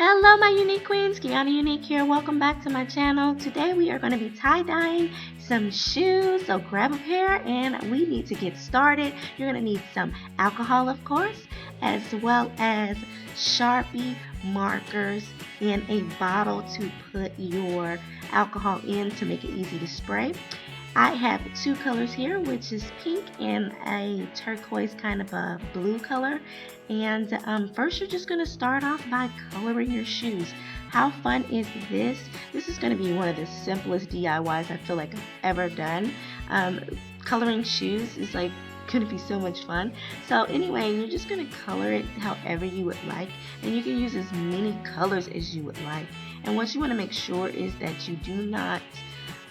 Hello my unique queens, Quiana Unique here. Welcome back to my channel. Today we are going to be tie-dyeing some shoes. So grab a pair and we need to get started. You're going to need some alcohol, of course, as well as Sharpie markers and a bottle to put your alcohol in to make it easy to spray. I have two colors here, which is pink and a turquoise kind of a blue color. And first you're just going to start off by coloring your shoes. How fun is this? This is going to be one of the simplest DIYs I feel like I've ever done. Coloring shoes is like going to be so much fun. So anyway, you're just going to color it however you would like, and you can use as many colors as you would like. And what you want to make sure is that you do not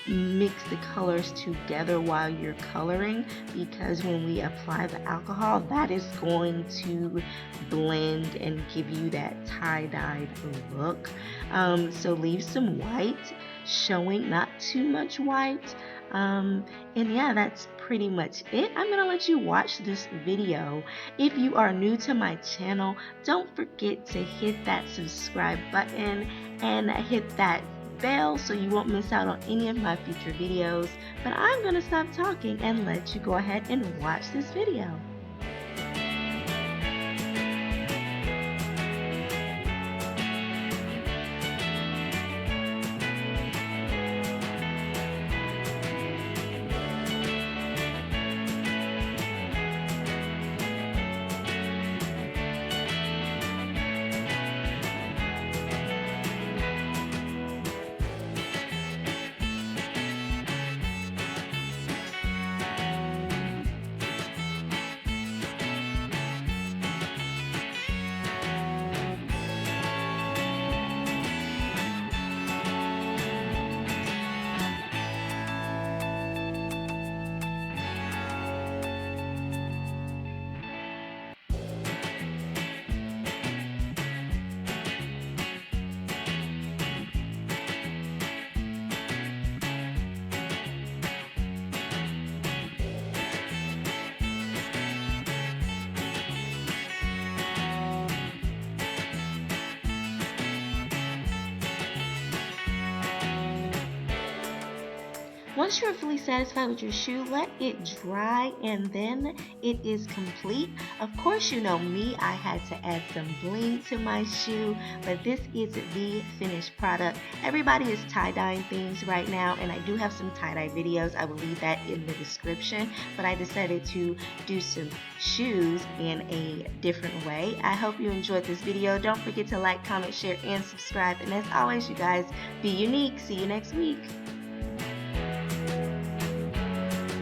mix the colors together while you're coloring, because when we apply the alcohol, that is going to blend and give you that tie-dyed look. So leave some white showing, not too much white. And yeah, that's pretty much it. I'm gonna let you watch this video. If you are new to my channel, don't forget to hit that subscribe button and hit that bell so you won't miss out on any of my future videos. But I'm gonna stop talking and let you go ahead and watch this video. Once you're fully satisfied with your shoe, let it dry and then it is complete. Of course, you know me, I had to add some bling to my shoe, but this is the finished product. Everybody is tie-dyeing things right now, and I do have some tie-dye videos. I will leave that in the description, but I decided to do some shoes in a different way. I hope you enjoyed this video. Don't forget to like, comment, share, and subscribe. And as always, you guys, be unique. See you next week.